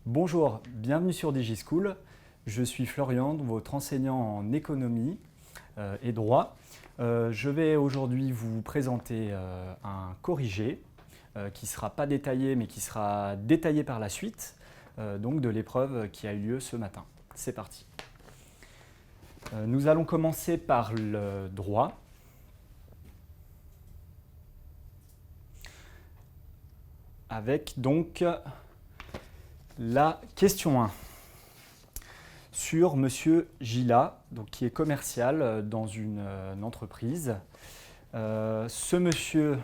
Bonjour, bienvenue sur DigiSchool. Je suis Florian, votre enseignant en économie et droit. Je vais aujourd'hui vous présenter un corrigé qui ne sera pas détaillé mais qui sera détaillé par la suite donc de l'épreuve qui a eu lieu ce matin. C'est parti. Nous allons commencer par le droit. Avec donc la question 1 sur Monsieur Gila, donc, qui est commercial dans une entreprise. Ce monsieur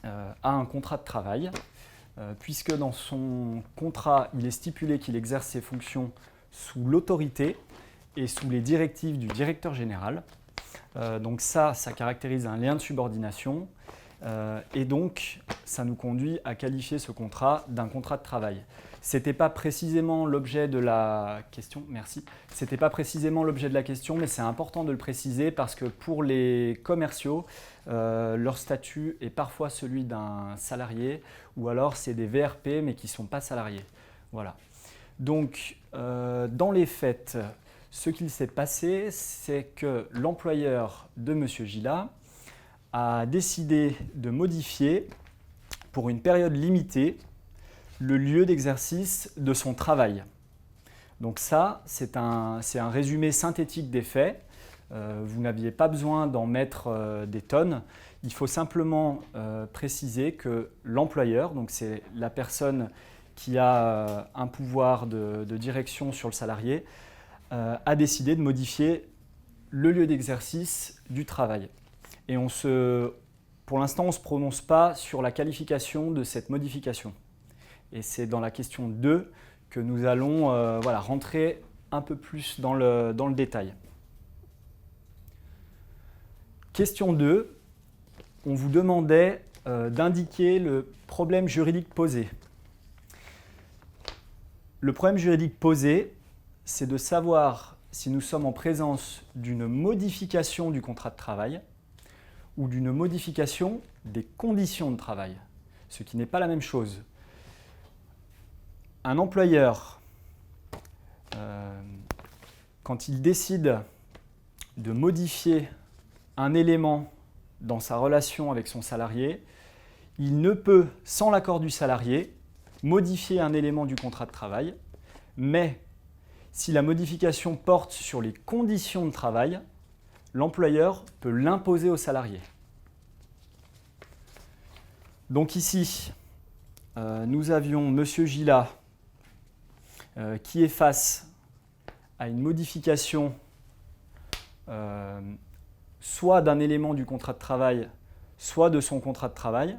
a un contrat de travail, puisque dans son contrat, il est stipulé qu'il exerce ses fonctions sous l'autorité et sous les directives du directeur général. Donc ça caractérise un lien de subordination. Et donc, ça nous conduit à qualifier ce contrat d'un contrat de travail. Ce n'était pas précisément l'objet de la question, merci. C'était pas précisément l'objet de la question, mais c'est important de le préciser parce que pour les commerciaux, leur statut est parfois celui d'un salarié ou alors c'est des VRP mais qui ne sont pas salariés. Voilà. Donc, dans les faits, ce qu'il s'est passé, c'est que l'employeur de M. Gila a décidé de modifier pour une période limitée le lieu d'exercice de son travail. Donc ça, c'est un résumé synthétique des faits. Vous n'aviez pas besoin d'en mettre des tonnes. Il faut simplement préciser que l'employeur, donc c'est la personne qui a un pouvoir de direction sur le salarié, a décidé de modifier le lieu d'exercice du travail. Et pour l'instant, on ne se prononce pas sur la qualification de cette modification. Et c'est dans la question 2 que nous allons rentrer un peu plus dans le détail. Question 2, on vous demandait d'indiquer le problème juridique posé. Le problème juridique posé, c'est de savoir si nous sommes en présence d'une modification du contrat de travail ou d'une modification des conditions de travail, ce qui n'est pas la même chose. Un employeur, quand il décide de modifier un élément dans sa relation avec son salarié, il ne peut, sans l'accord du salarié, modifier un élément du contrat de travail, mais si la modification porte sur les conditions de travail, l'employeur peut l'imposer au salarié. Donc ici, nous avions M. Gila qui est face à une modification soit d'un élément du contrat de travail, soit de son contrat de travail.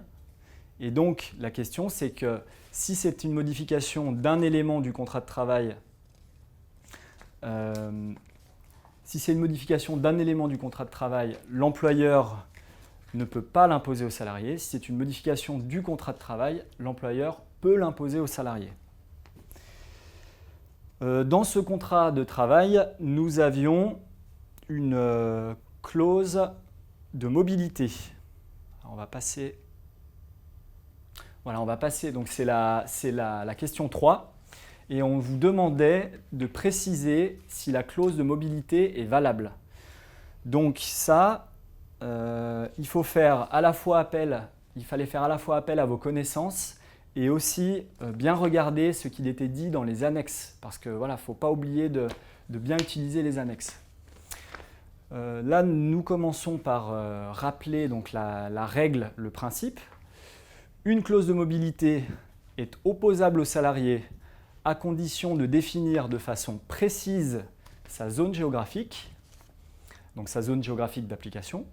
Et donc la question, c'est que si c'est une modification d'un élément du contrat de travail, l'employeur ne peut pas l'imposer au salarié. Si c'est une modification du contrat de travail, l'employeur peut l'imposer au salarié. Dans ce contrat de travail, nous avions une clause de mobilité. Alors on va passer. Voilà, on va passer. Donc c'est la question 3. Et on vous demandait de préciser si la clause de mobilité est valable. Donc ça, il fallait faire à la fois appel à vos connaissances et aussi bien regarder ce qu'il était dit dans les annexes, parce que voilà, faut pas oublier de bien utiliser les annexes. Là, nous commençons par rappeler donc la règle, le principe. Une clause de mobilité est opposable au salarié à condition de définir de façon précise sa zone géographique, donc sa zone géographique d'application.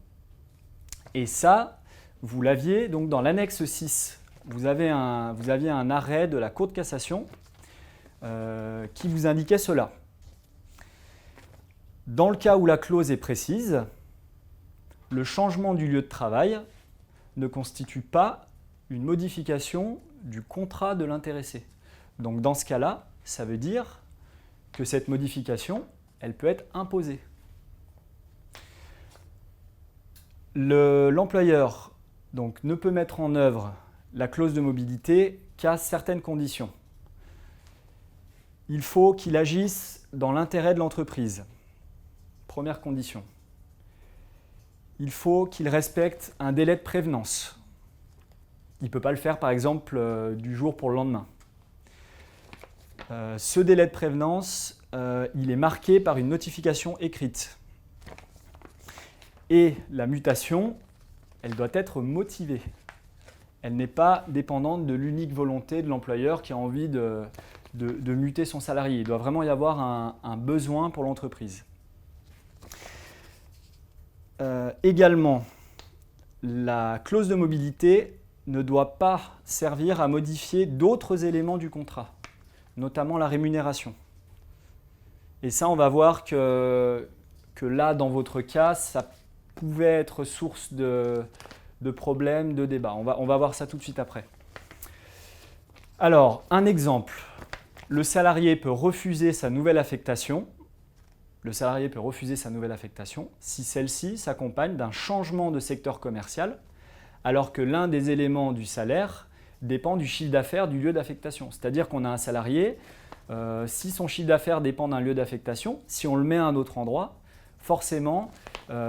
Et ça, vous l'aviez donc dans l'annexe 6. Vous aviez un arrêt de la Cour de cassation qui vous indiquait cela. Dans le cas où la clause est précise, le changement du lieu de travail ne constitue pas une modification du contrat de l'intéressé. Donc dans ce cas-là, ça veut dire que cette modification, elle peut être imposée. L'employeur donc, ne peut mettre en œuvre la clause de mobilité qu'à certaines conditions. il faut qu'il agisse dans l'intérêt de l'entreprise. Première condition. Il faut qu'il respecte un délai de prévenance. Il ne peut pas le faire, par exemple, du jour pour le lendemain. Ce délai de prévenance, il est marqué par une notification écrite. Et la mutation, elle doit être motivée. Elle n'est pas dépendante de l'unique volonté de l'employeur qui a envie de muter son salarié. Il doit vraiment y avoir un besoin pour l'entreprise. Également, la clause de mobilité ne doit pas servir à modifier d'autres éléments du contrat, notamment la rémunération. Et ça, on va voir que là, dans votre cas, ça pouvait être source de problèmes, de débats. On va voir ça tout de suite après. Alors, un exemple. Le salarié peut refuser sa nouvelle affectation. Le salarié peut refuser sa nouvelle affectation si celle-ci s'accompagne d'un changement de secteur commercial, alors que l'un des éléments du salaire dépend du chiffre d'affaires du lieu d'affectation. C'est-à-dire qu'on a un salarié, si son chiffre d'affaires dépend d'un lieu d'affectation, si on le met à un autre endroit, forcément,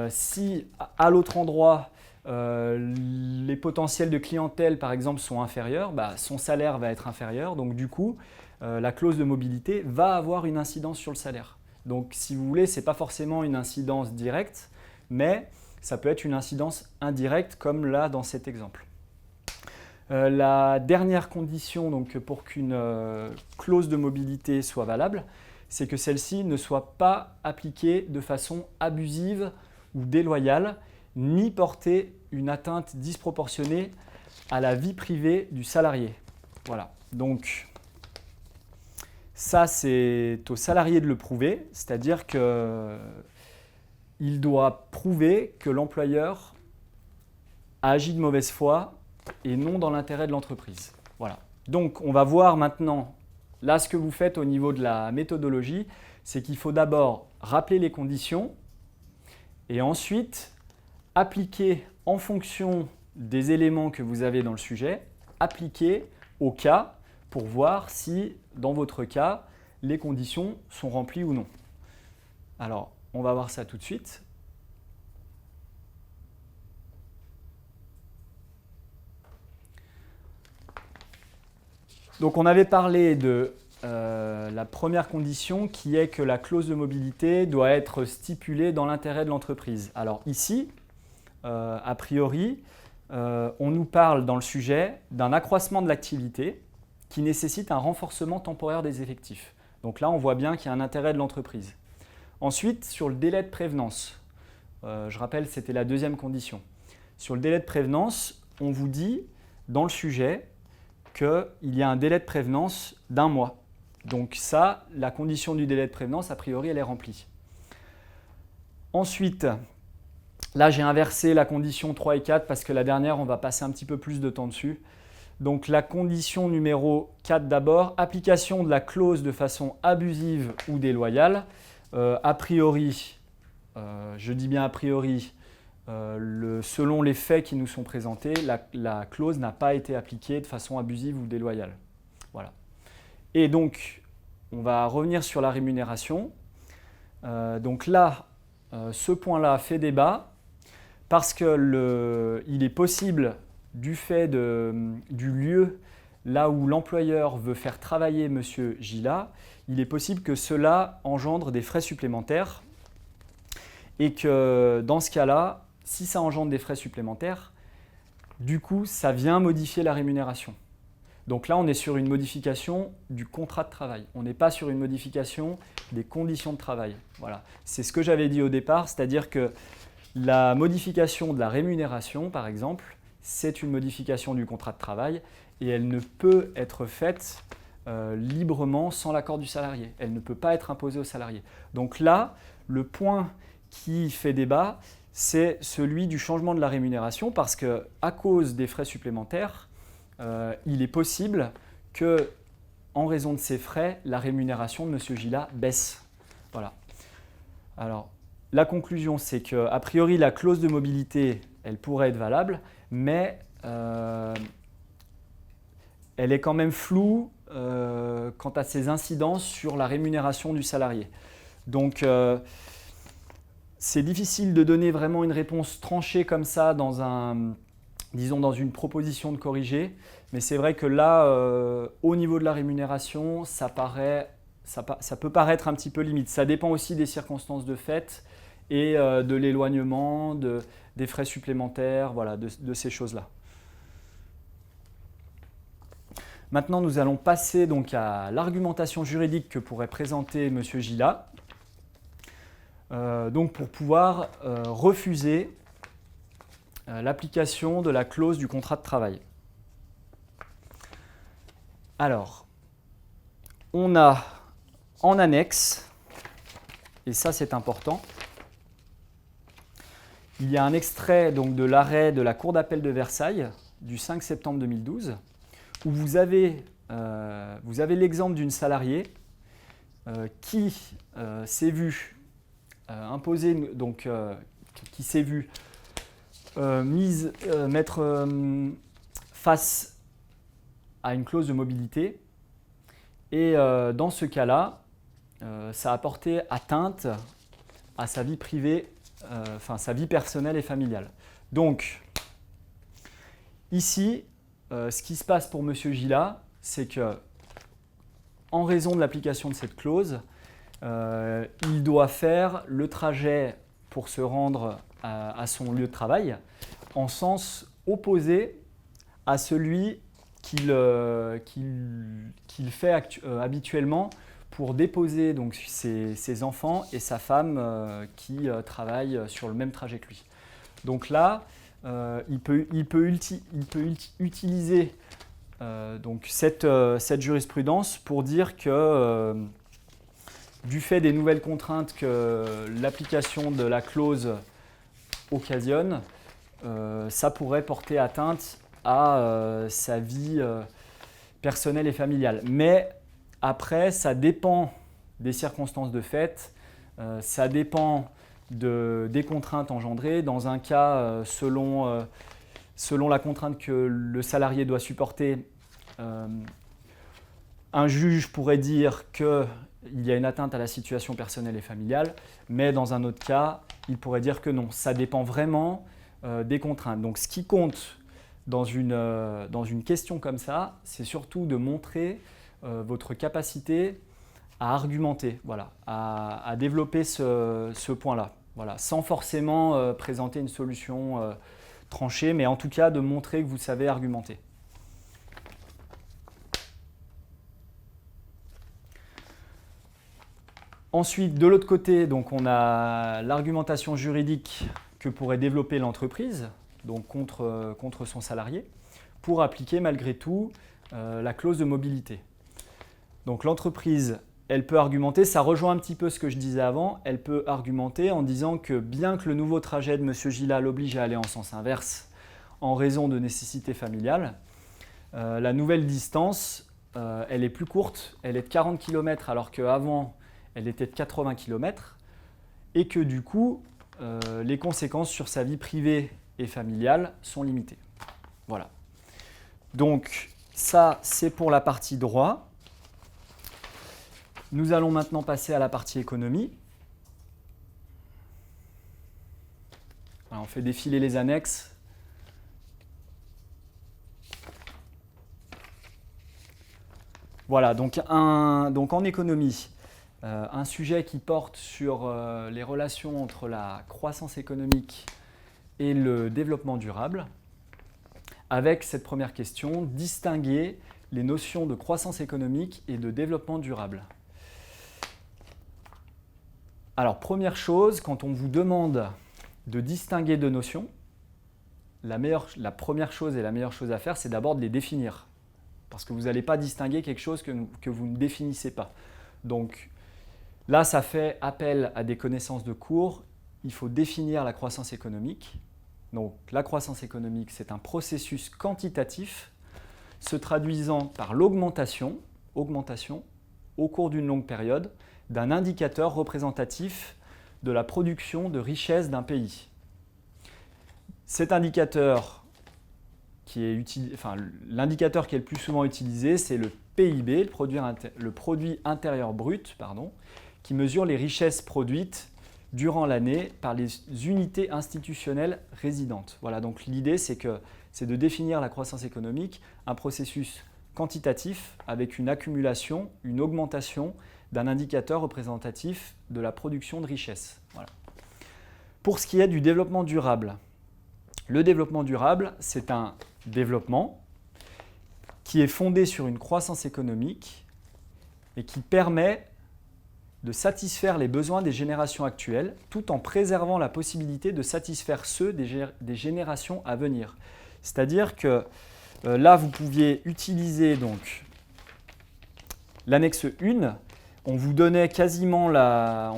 si à l'autre endroit, les potentiels de clientèle, par exemple, sont inférieurs, son salaire va être inférieur. Donc, du coup, la clause de mobilité va avoir une incidence sur le salaire. Donc, si vous voulez, ce n'est pas forcément une incidence directe, mais ça peut être une incidence indirecte, comme là dans cet exemple. La dernière condition donc, pour qu'une clause de mobilité soit valable, c'est que celle-ci ne soit pas appliquée de façon abusive ou déloyale, ni porter une atteinte disproportionnée à la vie privée du salarié. Voilà. Donc, ça, c'est au salarié de le prouver, c'est-à-dire qu'il doit prouver que l'employeur a agi de mauvaise foi et non dans l'intérêt de l'entreprise. Voilà. Donc, on va voir maintenant, là, ce que vous faites au niveau de la méthodologie, c'est qu'il faut d'abord rappeler les conditions et ensuite appliquer en fonction des éléments que vous avez dans le sujet, appliquer au cas pour voir si, dans votre cas, les conditions sont remplies ou non. Alors, on va voir ça tout de suite. Donc, on avait parlé de la première condition qui est que la clause de mobilité doit être stipulée dans l'intérêt de l'entreprise. Alors ici, a priori, on nous parle dans le sujet d'un accroissement de l'activité qui nécessite un renforcement temporaire des effectifs. Donc là, on voit bien qu'il y a un intérêt de l'entreprise. Ensuite, sur le délai de prévenance, je rappelle, c'était la deuxième condition. Sur le délai de prévenance, on vous dit dans le sujet qu'il y a un délai de prévenance d'1 mois. Donc ça, la condition du délai de prévenance, a priori, elle est remplie. Ensuite, là, j'ai inversé la condition 3 et 4 parce que la dernière, on va passer un petit peu plus de temps dessus. Donc la condition numéro 4 d'abord, application de la clause de façon abusive ou déloyale. A priori, je dis bien a priori, selon les faits qui nous sont présentés, la clause n'a pas été appliquée de façon abusive ou déloyale. Voilà. Et donc, on va revenir sur la rémunération. Donc là, ce point-là fait débat parce qu'il est possible, du fait du lieu là où l'employeur veut faire travailler M. Gila, il est possible que cela engendre des frais supplémentaires et que dans ce cas-là, si ça engendre des frais supplémentaires, du coup, ça vient modifier la rémunération. Donc là, on est sur une modification du contrat de travail. On n'est pas sur une modification des conditions de travail. Voilà. C'est ce que j'avais dit au départ, c'est-à-dire que la modification de la rémunération, par exemple, c'est une modification du contrat de travail et elle ne peut être faite librement sans l'accord du salarié. Elle ne peut pas être imposée au salarié. Donc là, le point qui fait débat, c'est celui du changement de la rémunération parce qu'à cause des frais supplémentaires, il est possible que, en raison de ces frais, la rémunération de M. Gila baisse. Voilà. Alors, la conclusion, c'est qu'a priori, la clause de mobilité, elle pourrait être valable, mais elle est quand même floue quant à ses incidences sur la rémunération du salarié. Donc, c'est difficile de donner vraiment une réponse tranchée comme ça dans dans une proposition de corriger, mais c'est vrai que là, au niveau de la rémunération, ça peut paraître un petit peu limite. Ça dépend aussi des circonstances de fait et de l'éloignement, des frais supplémentaires, voilà, de ces choses-là. Maintenant, nous allons passer donc à l'argumentation juridique que pourrait présenter M. Gila, donc pour pouvoir refuser l'application de la clause du contrat de travail. Alors, on a en annexe, et ça c'est important, il y a un extrait donc, de l'arrêt de la Cour d'appel de Versailles du 5 septembre 2012, où vous avez l'exemple d'une salariée qui s'est vue imposer, donc qui s'est vue mettre face à une clause de mobilité. Et dans ce cas-là, ça a porté atteinte à sa vie privée, sa vie personnelle et familiale. Donc, ici, ce qui se passe pour M. Gila, c'est que, en raison de l'application de cette clause, il doit faire le trajet pour se rendre à son lieu de travail en sens opposé à celui qu'il fait habituellement pour déposer donc, ses enfants et sa femme qui travaillent sur le même trajet que lui. Donc là, il peut utiliser donc cette jurisprudence pour dire que du fait des nouvelles contraintes que l'application de la clause occasionne, ça pourrait porter atteinte à sa vie personnelle et familiale. Mais après, ça dépend des circonstances de fait, ça dépend des contraintes engendrées. Dans un cas, selon la contrainte que le salarié doit supporter, un juge pourrait dire qu'il y a une atteinte à la situation personnelle et familiale, mais dans un autre cas, il pourrait dire que non. Ça dépend vraiment des contraintes. Donc ce qui compte dans une question comme ça, c'est surtout de montrer votre capacité à argumenter, voilà, à développer ce point-là, voilà, sans forcément présenter une solution tranchée, mais en tout cas de montrer que vous savez argumenter. Ensuite, de l'autre côté, donc, on a l'argumentation juridique que pourrait développer l'entreprise, donc contre son salarié, pour appliquer malgré tout la clause de mobilité. Donc l'entreprise, elle peut argumenter, ça rejoint un petit peu ce que je disais avant, elle peut argumenter en disant que bien que le nouveau trajet de M. Gila l'oblige à aller en sens inverse en raison de nécessités familiales, la nouvelle distance, elle est plus courte, elle est de 40 km alors qu'avant, elle était de 80 km et que du coup, les conséquences sur sa vie privée et familiale sont limitées. Voilà. Donc ça, c'est pour la partie droit. Nous allons maintenant passer à la partie économie. Alors, on fait défiler les annexes. Voilà, donc en économie, un sujet qui porte sur les relations entre la croissance économique et le développement durable, avec cette première question, distinguer les notions de croissance économique et de développement durable. Alors, première chose, quand on vous demande de distinguer deux notions, la première chose et la meilleure chose à faire, c'est d'abord de les définir. Parce que vous n'allez pas distinguer quelque chose que vous ne définissez pas. Donc là, ça fait appel à des connaissances de cours. Il faut définir la croissance économique. Donc la croissance économique, c'est un processus quantitatif se traduisant par l'augmentation au cours d'une longue période d'un indicateur représentatif de la production de richesse d'un pays. Cet indicateur, l'indicateur qui est le plus souvent utilisé, c'est le PIB, le produit intérieur brut, pardon, qui mesure les richesses produites durant l'année par les unités institutionnelles résidentes. Voilà, donc l'idée c'est de définir la croissance économique, un processus quantitatif avec une accumulation, une augmentation d'un indicateur représentatif de la production de richesses. Voilà. Pour ce qui est du développement durable, le développement durable, c'est un développement qui est fondé sur une croissance économique et qui permet de satisfaire les besoins des générations actuelles tout en préservant la possibilité de satisfaire ceux des générations à venir. C'est-à-dire que là, vous pouviez utiliser donc l'annexe 1. On vous donnait quasiment la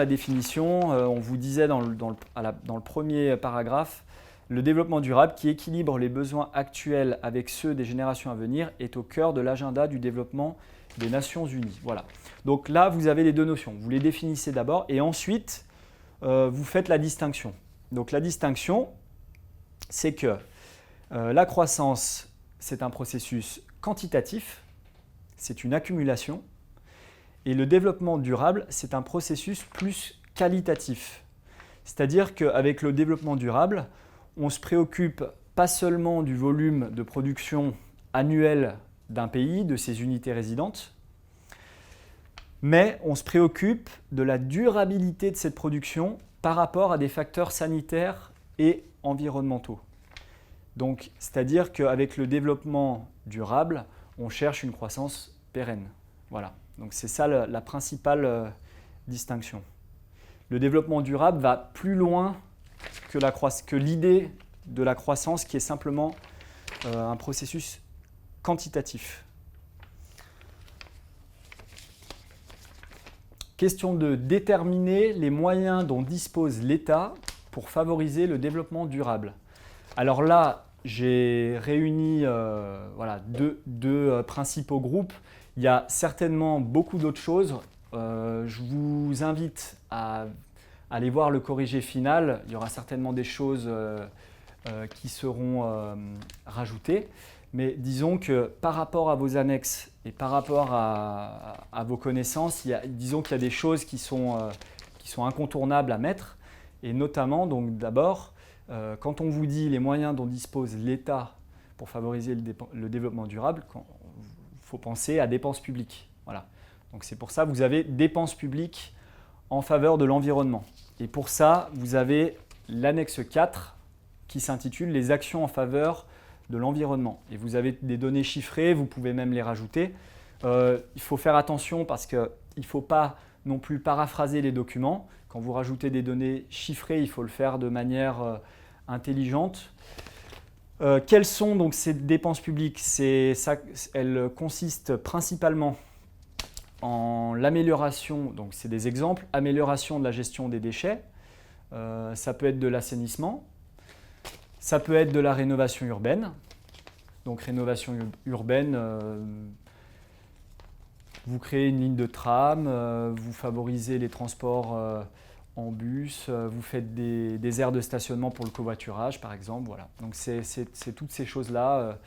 définition. On vous disait dans le premier paragraphe, le développement durable qui équilibre les besoins actuels avec ceux des générations à venir est au cœur de l'agenda du développement des Nations Unies. Voilà. Donc là, vous avez les deux notions. Vous les définissez d'abord et ensuite, vous faites la distinction. Donc la distinction, c'est que la croissance, c'est un processus quantitatif, c'est une accumulation, et le développement durable, c'est un processus plus qualitatif. C'est-à-dire qu'avec le développement durable, on se préoccupe pas seulement du volume de production annuel d'un pays, de ses unités résidentes, mais on se préoccupe de la durabilité de cette production par rapport à des facteurs sanitaires et environnementaux. Donc, c'est-à-dire qu'avec le développement durable, on cherche une croissance pérenne. Voilà. Donc c'est ça la principale distinction. Le développement durable va plus loin que l'idée de la croissance qui est simplement un processus quantitatif. Question de déterminer les moyens dont dispose l'État pour favoriser le développement durable. Alors là, j'ai réuni deux principaux groupes. Il y a certainement beaucoup d'autres choses. Je vous invite à aller voir le corrigé final. Il y aura certainement des choses qui seront rajoutées. Mais disons que par rapport à vos annexes et par rapport à vos connaissances, disons qu'il y a des choses qui sont incontournables à mettre. Et notamment, donc d'abord, quand on vous dit les moyens dont dispose l'État pour favoriser le développement durable, il faut penser à dépenses publiques. Voilà. Donc c'est pour ça que vous avez dépenses publiques en faveur de l'environnement. Et pour ça, vous avez l'annexe 4 qui s'intitule « Les actions en faveur de l'environnement ». Et vous avez des données chiffrées, vous pouvez même les rajouter. Il faut faire attention parce qu'il ne faut pas non plus paraphraser les documents. Quand vous rajoutez des données chiffrées, il faut le faire de manière intelligente. Quelles sont donc ces dépenses publiques? Elles consistent principalement en l'amélioration, donc c'est des exemples, amélioration de la gestion des déchets, ça peut être de l'assainissement, ça peut être de la rénovation urbaine. Donc rénovation urbaine, vous créez une ligne de tram, vous favorisez les transports en bus, vous faites des aires de stationnement pour le covoiturage par exemple. Voilà. Donc c'est toutes ces choses-là.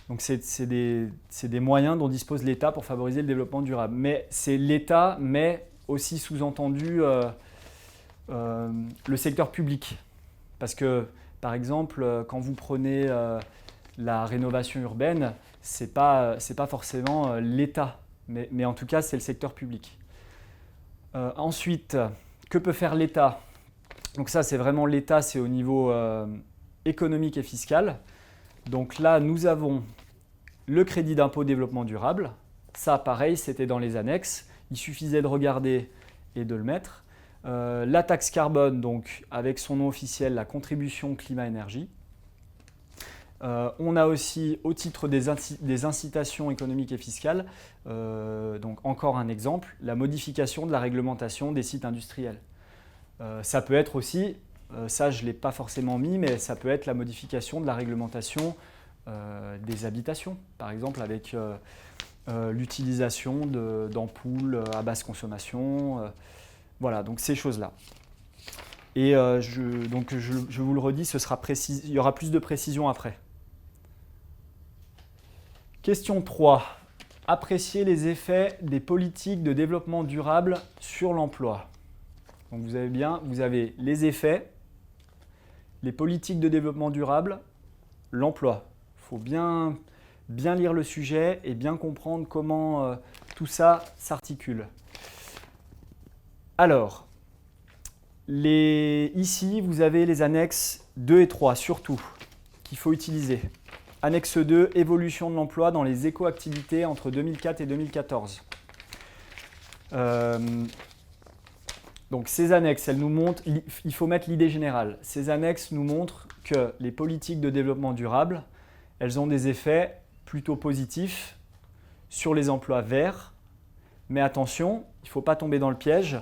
Donc c'est des moyens dont dispose l'État pour favoriser le développement durable. Mais c'est l'État, mais aussi sous-entendu le secteur public. Parce que par exemple, quand vous prenez la rénovation urbaine, ce n'est pas forcément l'État, mais en tout cas c'est le secteur public. Ensuite, que peut faire l'État? Donc ça c'est vraiment l'État, c'est au niveau économique et fiscal. Donc là nous avons le crédit d'impôt développement durable. Ça pareil, c'était dans les annexes. Il suffisait de regarder et de le mettre. La taxe carbone, donc avec son nom officiel, la contribution climat-énergie. On a aussi, au titre des incitations économiques et fiscales, donc encore un exemple, la modification de la réglementation des sites industriels. Ça peut être aussi, ça je ne l'ai pas forcément mis, mais ça peut être la modification de la réglementation des habitations, par exemple avec l'utilisation d'ampoules à basse consommation. Voilà, donc ces choses-là. Et je vous le redis, il y aura plus de précision après. Question 3. Apprécier les effets des politiques de développement durable sur l'emploi. Donc vous avez les effets, les politiques de développement durable, l'emploi. Il faut bien lire le sujet et bien comprendre comment tout ça s'articule. Alors, ici, vous avez les annexes 2 et 3, surtout, qu'il faut utiliser. Annexe 2, évolution de l'emploi dans les éco-activités entre 2004 et 2014. Donc ces annexes, elles nous montrent, il faut mettre l'idée générale. Ces annexes nous montrent que les politiques de développement durable, elles ont des effets plutôt positifs sur les emplois verts. Mais attention, il ne faut pas tomber dans le piège,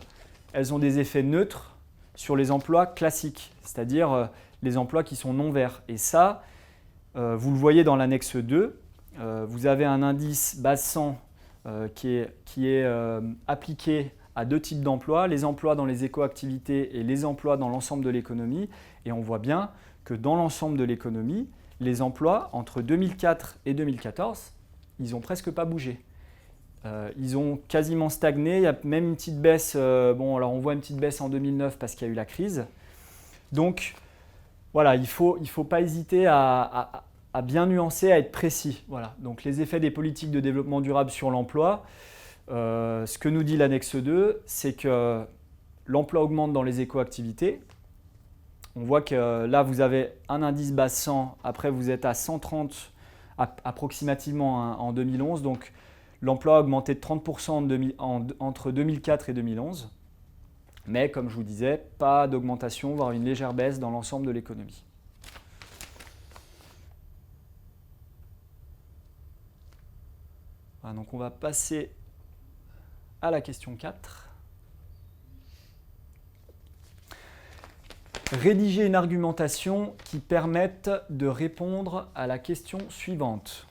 elles ont des effets neutres sur les emplois classiques, c'est-à-dire les emplois qui sont non verts. Et ça, vous le voyez dans l'annexe 2, vous avez un indice base 100 qui est appliqué à deux types d'emplois, les emplois dans les éco-activités et les emplois dans l'ensemble de l'économie. Et on voit bien que dans l'ensemble de l'économie, les emplois entre 2004 et 2014, ils n'ont presque pas bougé. Ils ont quasiment stagné, il y a même une petite baisse, bon alors on voit une petite baisse en 2009 parce qu'il y a eu la crise. Donc voilà, il faut pas hésiter à bien nuancer, à être précis. Voilà. Donc les effets des politiques de développement durable sur l'emploi, ce que nous dit l'annexe 2, c'est que l'emploi augmente dans les éco-activités. On voit que là, vous avez un indice base 100, après vous êtes à 130 approximativement en 2011. Donc l'emploi a augmenté de 30% entre 2004 et 2011. Mais comme je vous disais, pas d'augmentation, voire une légère baisse dans l'ensemble de l'économie. Voilà, donc on va passer à la question 4. Rédiger une argumentation qui permette de répondre à la question suivante.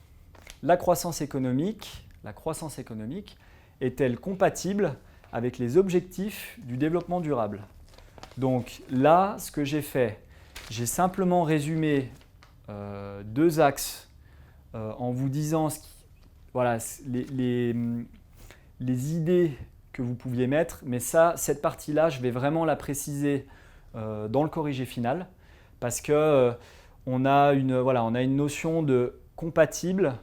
La croissance économique est-elle compatible avec les objectifs du développement durable? Donc là, ce que j'ai fait, j'ai simplement résumé deux axes en vous disant voilà, les idées que vous pouviez mettre, mais cette partie-là, je vais vraiment la préciser dans le corrigé final parce qu'on a une notion de compatible.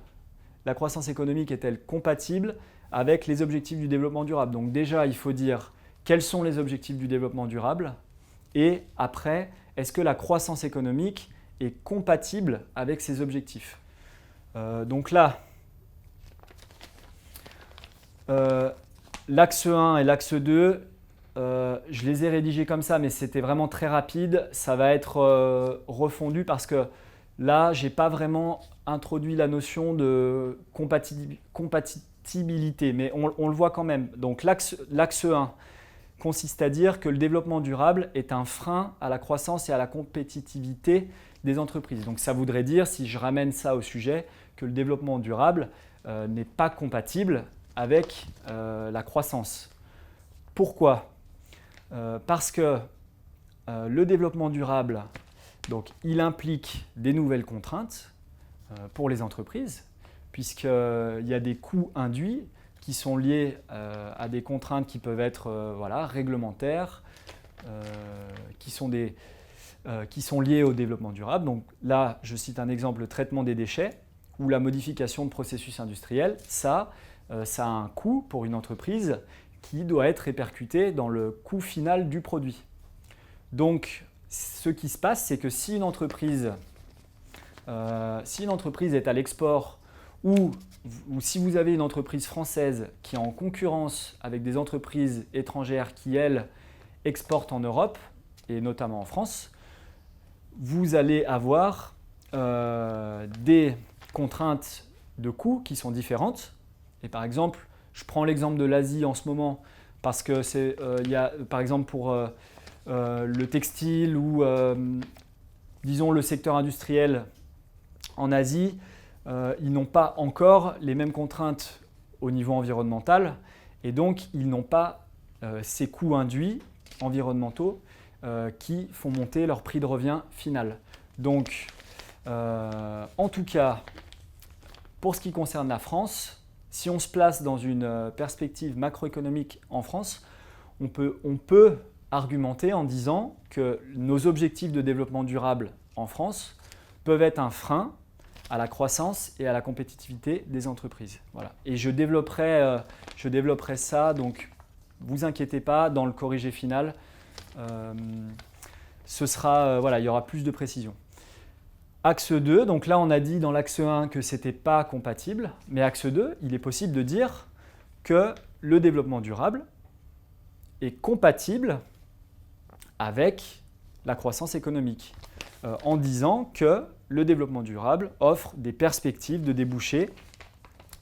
La croissance économique est-elle compatible avec les objectifs du développement durable? Donc déjà, il faut dire quels sont les objectifs du développement durable et après, est-ce que la croissance économique est compatible avec ces objectifs? Donc là, l'axe 1 et l'axe 2, je les ai rédigés comme ça, mais c'était vraiment très rapide. Ça va être refondu parce que là, je n'ai pas vraiment introduit la notion de compatibilité, mais on le voit quand même. Donc l'axe 1 consiste à dire que le développement durable est un frein à la croissance et à la compétitivité des entreprises. Donc ça voudrait dire, si je ramène ça au sujet, que le développement durable n'est pas compatible avec la croissance. Pourquoi? Parce que le développement durable, donc, il implique des nouvelles contraintes pour les entreprises, puisqu'il y a des coûts induits qui sont liés à des contraintes qui peuvent être réglementaires, qui sont liées au développement durable. Donc là, je cite un exemple, le traitement des déchets ou la modification de processus industriels. Ça a un coût pour une entreprise qui doit être répercuté dans le coût final du produit. Donc, ce qui se passe, c'est que si une entreprise est à l'export ou si vous avez une entreprise française qui est en concurrence avec des entreprises étrangères qui, elles, exportent en Europe et notamment en France, vous allez avoir des contraintes de coûts qui sont différentes. Et par exemple, je prends l'exemple de l'Asie en ce moment parce que il y a par exemple pour le textile ou disons le secteur industriel en Asie, ils n'ont pas encore les mêmes contraintes au niveau environnemental et donc ils n'ont pas ces coûts induits environnementaux qui font monter leur prix de revient final. Donc en tout cas, pour ce qui concerne la France, si on se place dans une perspective macroéconomique en France, on peut argumenter en disant que nos objectifs de développement durable en France peuvent être un frein à la croissance et à la compétitivité des entreprises. Voilà. Et je développerai ça, donc vous inquiétez pas, dans le corrigé final, il y aura plus de précision. Axe 2, donc là on a dit dans l'axe 1 que ce n'était pas compatible, mais axe 2, il est possible de dire que le développement durable est compatible avec la croissance économique, en disant que le développement durable offre des perspectives de débouchés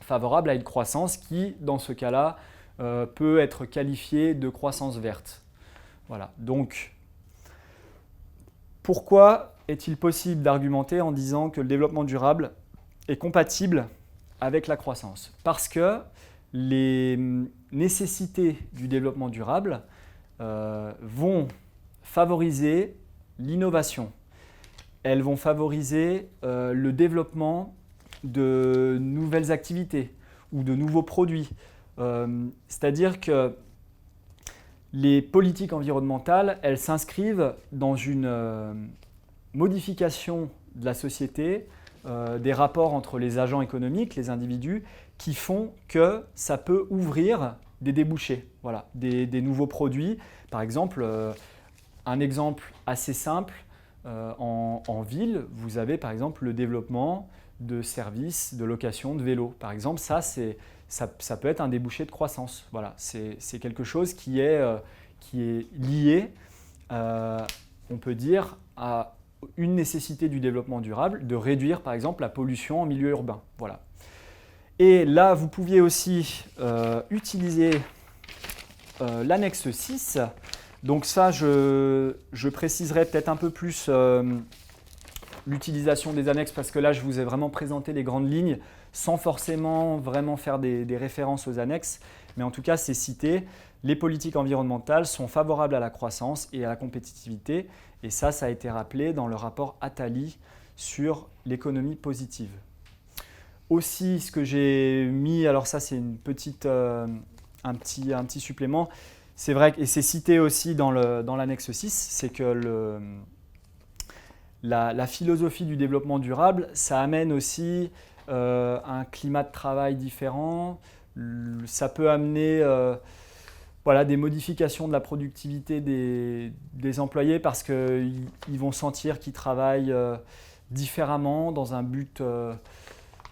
favorables à une croissance qui, dans ce cas-là, peut être qualifiée de croissance verte. Voilà. Donc, pourquoi est-il possible d'argumenter en disant que le développement durable est compatible avec la croissance? Parce que les nécessités du développement durable vont favoriser l'innovation. Elles vont favoriser le développement de nouvelles activités ou de nouveaux produits. C'est-à-dire que les politiques environnementales, elles s'inscrivent dans une modification de la société, des rapports entre les agents économiques, les individus, qui font que ça peut ouvrir des débouchés, voilà, des nouveaux produits. Par exemple, un exemple assez simple, en ville, vous avez par exemple le développement de services de location de vélos. Par exemple, ça peut être un débouché de croissance. Voilà, c'est quelque chose qui est lié, on peut dire, à une nécessité du développement durable de réduire par exemple la pollution en milieu urbain. Voilà. Et là, vous pouviez aussi utiliser l'annexe 6. Donc ça, je préciserai peut-être un peu plus l'utilisation des annexes parce que là, je vous ai vraiment présenté les grandes lignes sans forcément vraiment faire des références aux annexes. Mais en tout cas, c'est cité. Les politiques environnementales sont favorables à la croissance et à la compétitivité. Et ça a été rappelé dans le rapport Attali sur l'économie positive. Aussi, ce que j'ai mis, alors ça c'est une petite, un petit supplément, c'est vrai, et c'est cité aussi dans l'annexe 6, c'est que la philosophie du développement durable, ça amène aussi un climat de travail différent, ça peut amener des modifications de la productivité des employés parce qu'ils vont sentir qu'ils travaillent différemment dans un but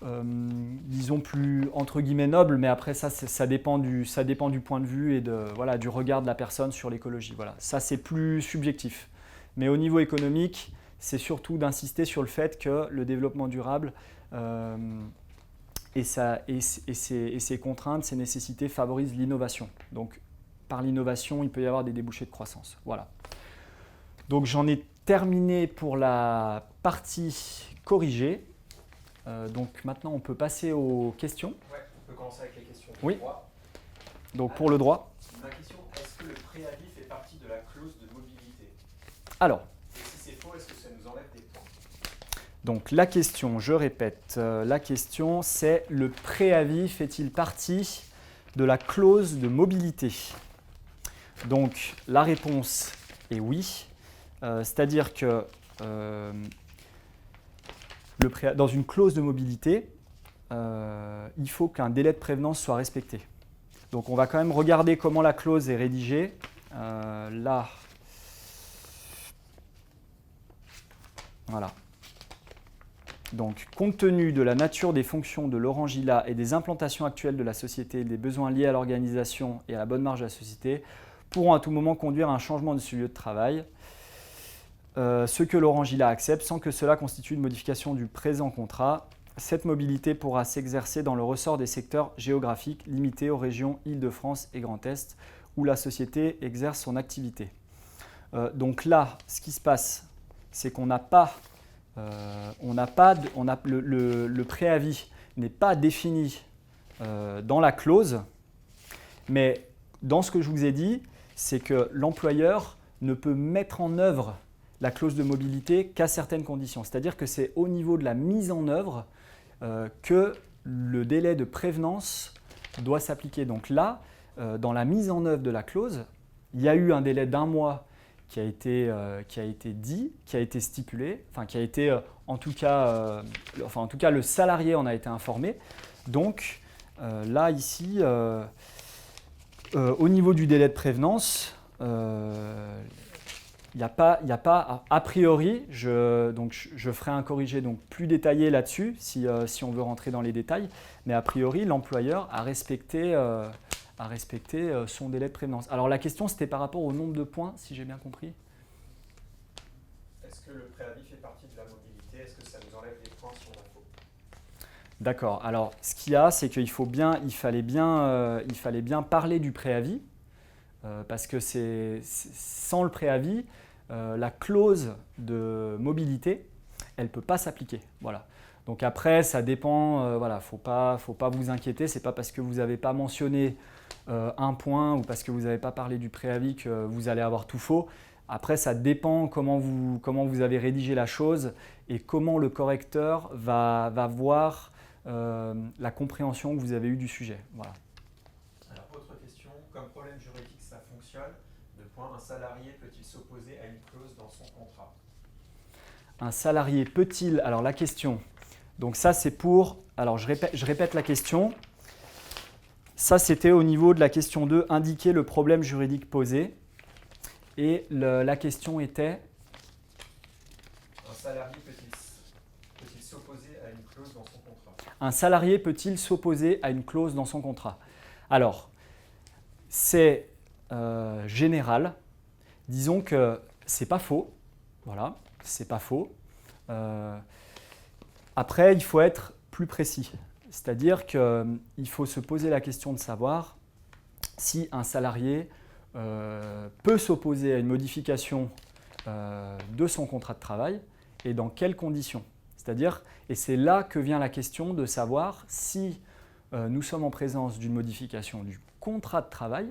disons plus entre guillemets noble, mais après ça dépend du point de vue et du regard de la personne sur l'écologie. Voilà. Ça c'est plus subjectif. Mais au niveau économique, c'est surtout d'insister sur le fait que le développement durable et ses contraintes, ses nécessités favorisent l'innovation. Donc par l'innovation, il peut y avoir des débouchés de croissance. Voilà. Donc j'en ai terminé pour la partie corrigée. Donc maintenant, on peut passer aux questions. Ouais, on peut commencer avec les questions oui. du droit. Donc pour le droit. Ma question, est-ce que le préavis fait partie de la clause de mobilité? Alors. Et si c'est faux, est-ce que ça nous enlève des points? Donc la question, je répète, la question c'est le préavis fait-il partie de la clause de mobilité? Donc la réponse est oui, c'est-à-dire que dans une clause de mobilité, il faut qu'un délai de prévenance soit respecté. Donc on va quand même regarder comment la clause est rédigée. Là, voilà. Donc, compte tenu de la nature des fonctions de L'Orangilla et des implantations actuelles de la société, des besoins liés à l'organisation et à la bonne marge de la société, pourront à tout moment conduire à un changement de ce lieu de travail, ce que L'Orangilla accepte sans que cela constitue une modification du présent contrat. Cette mobilité pourra s'exercer dans le ressort des secteurs géographiques limités aux régions Île-de-France et Grand Est où la société exerce son activité. Donc là, ce qui se passe, c'est qu'on n'a pas, le préavis n'est pas défini dans la clause, mais dans ce que je vous ai dit, c'est que l'employeur ne peut mettre en œuvre la clause de mobilité qu'à certaines conditions. C'est-à-dire que c'est au niveau de la mise en œuvre que le délai de prévenance doit s'appliquer. Donc là, dans la mise en œuvre de la clause, il y a eu un délai d'1 mois qui a été dit, qui a été stipulé, enfin qui a été en tout cas le salarié en a été informé. Donc là ici, au niveau du délai de prévenance, il n'y a pas a priori, je ferai un corrigé donc plus détaillé là-dessus si on veut rentrer dans les détails, mais a priori l'employeur a respecté son délai de prévenance. Alors la question c'était par rapport au nombre de points, si j'ai bien compris. Est-ce que le préavis fait partie de la mobilité? Est-ce que ça nous enlève des points si on a faux? D'accord. Alors ce qu'il y a, c'est qu'il fallait bien parler du préavis, parce que sans le préavis, la clause de mobilité, elle ne peut pas s'appliquer. Voilà. Donc après, ça dépend, voilà, faut pas vous inquiéter, ce n'est pas parce que vous n'avez pas mentionné un point ou parce que vous n'avez pas parlé du préavis que vous allez avoir tout faux. Après, ça dépend comment vous avez rédigé la chose et comment le correcteur va voir la compréhension que vous avez eue du sujet. Voilà. Alors, autre question, comme problème juridique ça fonctionne, un salarié peut-il s'opposer à une clause dans son contrat? Un salarié peut-il, alors la question, donc ça c'est pour, alors je répète la question, ça c'était au niveau de la question 2, indiquer le problème juridique posé, et la question était… Un salarié peut-il s'opposer à une clause dans son contrat? Un salarié peut-il s'opposer à une clause dans son contrat? Alors, c'est général, disons que c'est pas faux, voilà, c'est pas faux. Après, il faut être plus précis, c'est-à-dire qu'il faut se poser la question de savoir si un salarié peut s'opposer à une modification de son contrat de travail et dans quelles conditions. C'est-à-dire, et c'est là que vient la question de savoir si nous sommes en présence d'une modification du contrat de travail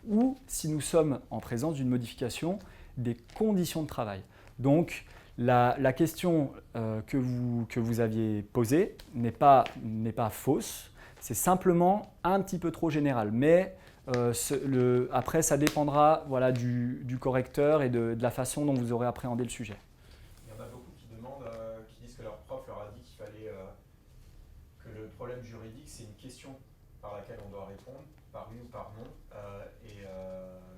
ou si nous sommes en présence d'une modification des conditions de travail. Donc, la question que vous aviez posée n'est pas fausse, c'est simplement un petit peu trop général. Mais après, ça dépendra voilà, du correcteur et de la façon dont vous aurez appréhendé le sujet. Il y en a beaucoup qui demandent, qui disent que leur prof leur a dit qu'il fallait que le problème juridique, c'est une question par laquelle on doit répondre, par oui ou par non.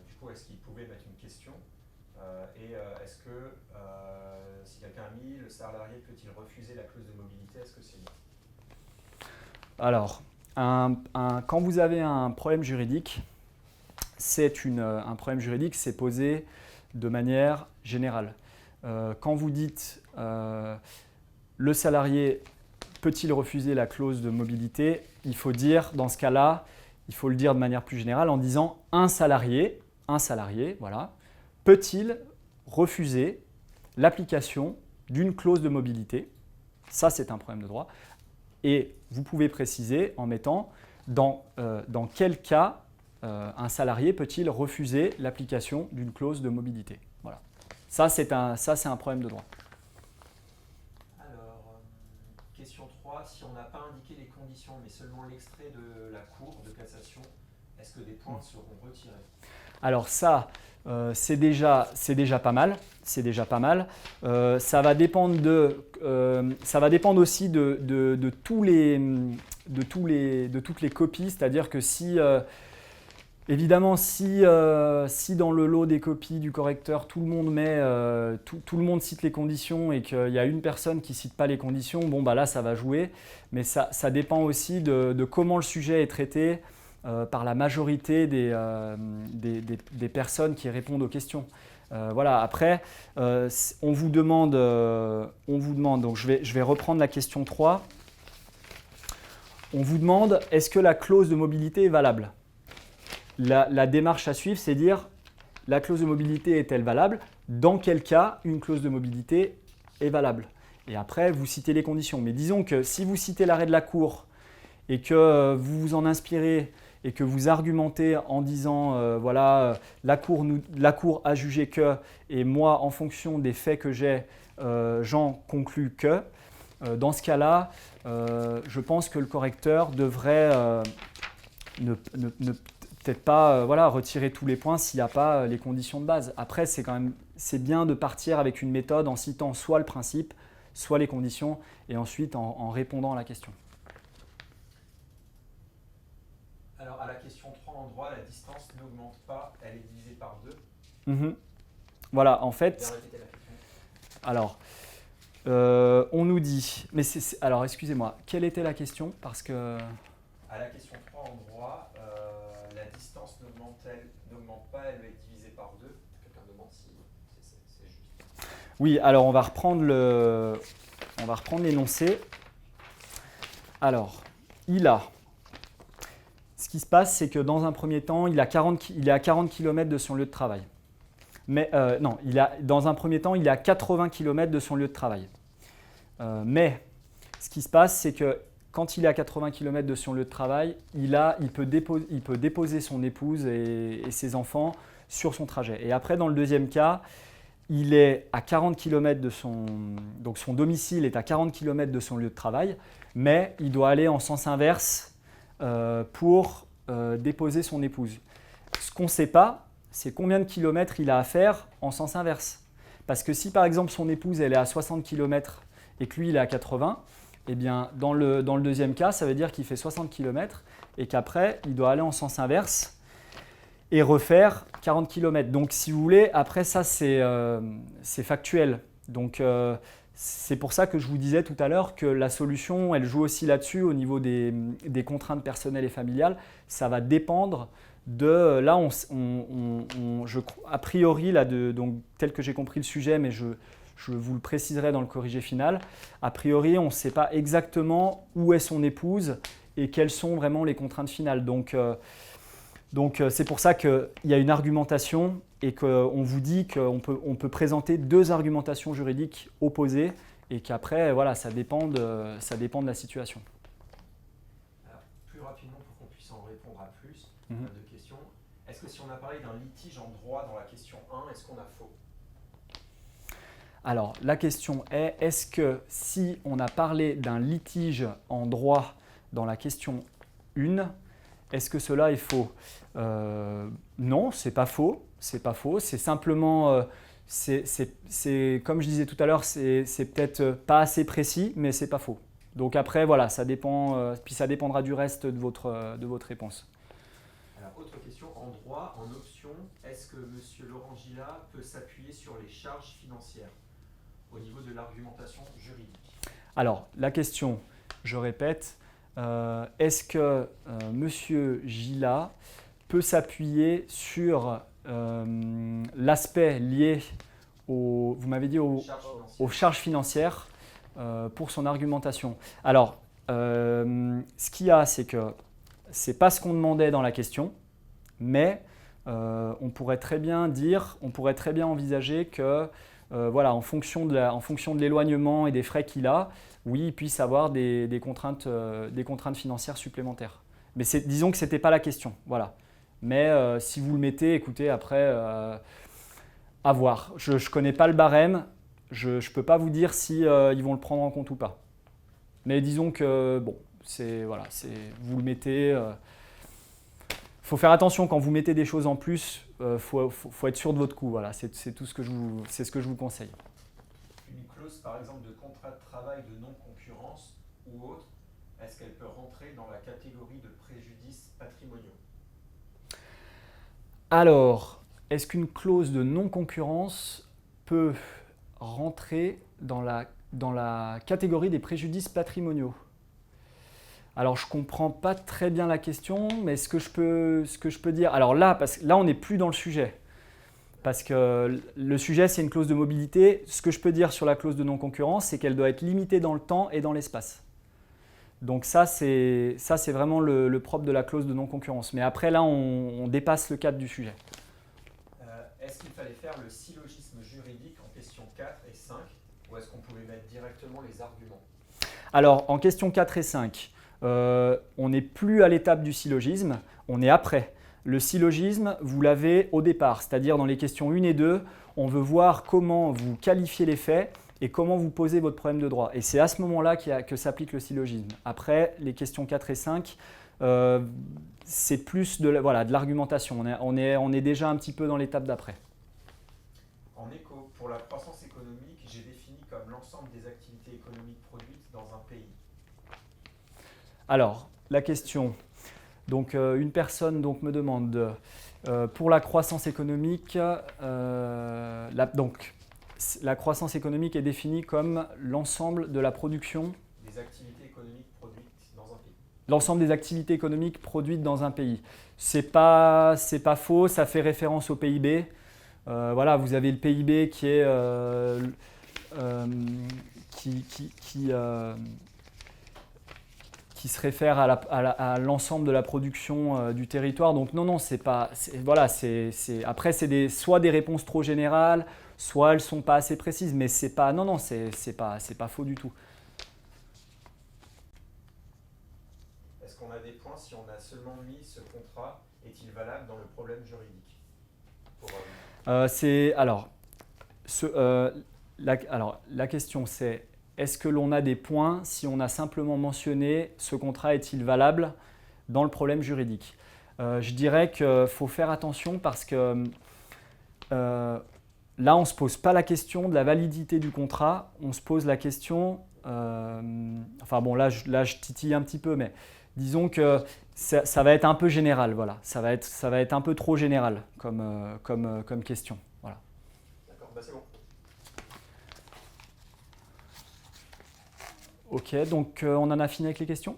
Du coup, est-ce qu'ils pouvaient mettre une question est-ce que si quelqu'un a mis le salarié peut-il refuser la clause de mobilité, est-ce que c'est non? Alors, quand vous avez un problème juridique, un problème juridique, c'est posé de manière générale. Quand vous dites le salarié peut-il refuser la clause de mobilité, il faut dire, dans ce cas-là, il faut le dire de manière plus générale en disant un salarié, voilà, peut-il refuser l'application d'une clause de mobilité? Ça, c'est un problème de droit. Et vous pouvez préciser en mettant dans quel cas un salarié peut-il refuser l'application d'une clause de mobilité. Voilà. Ça, c'est un problème de droit. Alors, question 3. Si on n'a pas indiqué les conditions, mais seulement l'extrait de la Cour de cassation, est-ce que des points seront retirés? Alors ça, c'est déjà pas mal. Ça va dépendre aussi de toutes les copies. C'est-à-dire que évidemment, si dans le lot des copies du correcteur, tout le monde cite les conditions et qu'il y a une personne qui ne cite pas les conditions, bon bah là ça va jouer. Mais ça dépend aussi de comment le sujet est traité par la majorité des personnes qui répondent aux questions. Voilà. Après, on vous demande, donc je vais reprendre la question 3. On vous demande, est-ce que la clause de mobilité est valable? La démarche à suivre, c'est dire, la clause de mobilité est-elle valable? Dans quel cas une clause de mobilité est valable? Et après, vous citez les conditions. Mais disons que si vous citez l'arrêt de la Cour et que vous vous en inspirez et que vous argumentez en disant voilà, la cour a jugé que, et moi, en fonction des faits que j'ai, j'en conclus que, Dans ce cas-là, je pense que le correcteur devrait peut-être pas retirer tous les points s'il n'y a pas les conditions de base. Après, c'est bien de partir avec une méthode en citant soit le principe, soit les conditions, et ensuite en répondant à la question. Alors, à la question 3 en droit, la distance n'augmente pas, elle est divisée par 2. Voilà, en fait. Bien répéter la question. Alors, on nous dit. Mais alors, excusez-moi, quelle était la question? Parce que. À la question 3 en droit, la distance n'augmente pas, elle est divisée par 2. Quelqu'un demande si c'est juste. Oui, alors on va reprendre l'énoncé. Alors, il a. Ce qui se passe, c'est que dans un premier temps, il est à 40 km de son lieu de travail. Mais non, dans un premier temps, il est à 80 km de son lieu de travail. Mais ce qui se passe, c'est que quand il est à 80 km de son lieu de travail, il peut déposer son épouse et ses enfants sur son trajet. Et après, dans le deuxième cas, il est à 40 km de donc son domicile est à 40 km de son lieu de travail, mais il doit aller en sens inverse pour déposer son épouse. Ce qu'on ne sait pas, c'est combien de kilomètres il a à faire en sens inverse. Parce que si par exemple son épouse elle est à 60 km et que lui il est à 80, eh bien dans le deuxième cas, ça veut dire qu'il fait 60 km et qu'après il doit aller en sens inverse et refaire 40 km. Donc si vous voulez, après ça c'est factuel. Donc c'est pour ça que je vous disais tout à l'heure que la solution, elle joue aussi là-dessus au niveau des contraintes personnelles et familiales. Ça va dépendre de… Là, a priori, donc, tel que j'ai compris le sujet, mais je vous le préciserai dans le corrigé final, a priori, on ne sait pas exactement où est son épouse et quelles sont vraiment les contraintes finales. Donc c'est pour ça qu'il y a une argumentation et qu'on vous dit qu'on peut présenter deux argumentations juridiques opposées et qu'après, voilà, ça dépend de la situation. Alors, plus rapidement, pour qu'on puisse en répondre à plus de questions, est-ce que si on a parlé d'un litige en droit dans la question 1, est-ce qu'on a faux? Alors, la question est, est-ce que si on a parlé d'un litige en droit dans la question 1, est-ce que cela est faux? Non, c'est pas faux. C'est pas faux. C'est simplement, comme je disais tout à l'heure, c'est peut-être pas assez précis, mais c'est pas faux. Donc après, voilà, ça dépend. Puis ça dépendra du reste de votre réponse. Alors, autre question en droit, en option, est-ce que M. Laurent Gila peut s'appuyer sur les charges financières au niveau de l'argumentation juridique? Alors, la question, je répète. Est-ce que M. Gila peut s'appuyer sur l'aspect lié vous m'avez dit aux charges financières pour son argumentation? Alors, ce qu'il y a, c'est que ce n'est pas ce qu'on demandait dans la question, mais on pourrait très bien envisager que voilà, en fonction de l'éloignement et des frais qu'il a, oui, il puisse avoir des contraintes financières supplémentaires. Mais disons que ce n'était pas la question. Voilà. Mais si vous le mettez, écoutez, après, à voir. Je ne connais pas le barème. Je ne peux pas vous dire si ils vont le prendre en compte ou pas. Mais disons que, bon, vous le mettez. Faut faire attention quand vous mettez des choses en plus. Faut être sûr de votre coût. Voilà, c'est ce que je vous conseille. Une clause, par exemple, de contrat de travail de non-concurrence ou autre, est-ce qu'elle peut rentrer dans la catégorie de préjudices patrimoniaux? Alors, est-ce qu'une clause de non-concurrence peut rentrer dans la catégorie des préjudices patrimoniaux? Alors, je ne comprends pas très bien la question, mais ce que je peux dire… Alors là, parce que là, on n'est plus dans le sujet. Parce que le sujet, c'est une clause de mobilité. Ce que je peux dire sur la clause de non-concurrence, c'est qu'elle doit être limitée dans le temps et dans l'espace. Donc ça, c'est vraiment le propre de la clause de non-concurrence. Mais après, là, on dépasse le cadre du sujet. Est-ce qu'il fallait faire le syllogisme juridique en question 4 et 5, ou est-ce qu'on pouvait mettre directement les arguments? Alors, en question 4 et 5, on n'est plus à l'étape du syllogisme, on est après. Le syllogisme, vous l'avez au départ, c'est-à-dire dans les questions 1 et 2, on veut voir comment vous qualifiez les faits et comment vous posez votre problème de droit. Et c'est à ce moment-là que s'applique le syllogisme. Après, les questions 4 et 5, c'est plus de l'argumentation. On est déjà un petit peu dans l'étape d'après. En écho, pour la croissance économique, j'ai défini comme l'ensemble des activités économiques produites dans un pays. Alors, la question. Donc, une personne me demande, pour la croissance économique, la croissance économique est définie comme l'ensemble de la production des activités économiques produites dans un pays. L'ensemble des activités économiques produites dans un pays. C'est pas faux, ça fait référence au PIB. Voilà, vous avez le PIB qui est qui se réfère à l'ensemble de la production du territoire. Donc non, c'est pas. Après, c'est soit des réponses trop générales, soit elles ne sont pas assez précises, mais c'est pas. Non, c'est pas faux du tout. Est-ce qu'on a des points si on a seulement mis ce contrat, est-il valable dans le problème juridique la question c'est, est-ce que l'on a des points si on a simplement mentionné ce contrat est-il valable dans le problème juridique? Je dirais qu'il faut faire attention parce que là, on ne se pose pas la question de la validité du contrat, on se pose la question, là je titille un petit peu, mais disons que ça va être un peu général, voilà. Ça va être un peu trop général comme question. Voilà. D'accord, c'est bon. Ok, donc on en a fini avec les questions.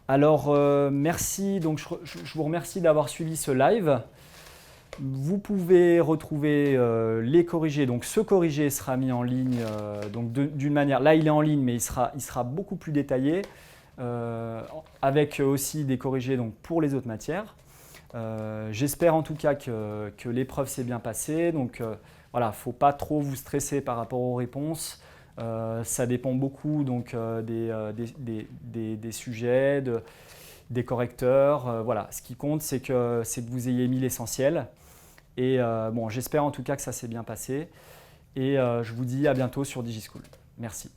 Alors merci, donc je vous remercie d'avoir suivi ce live. Vous pouvez retrouver les corrigés, donc ce corrigé sera mis en ligne d'une manière, là il est en ligne mais il sera beaucoup plus détaillé. Avec aussi des corrigés donc, pour les autres matières. J'espère en tout cas que l'épreuve s'est bien passée. Donc voilà, il ne faut pas trop vous stresser par rapport aux réponses. Ça dépend beaucoup donc, des sujets, des correcteurs. Voilà. Ce qui compte, c'est que vous ayez mis l'essentiel. Et j'espère en tout cas que ça s'est bien passé. Et je vous dis à bientôt sur DigiSchool. Merci.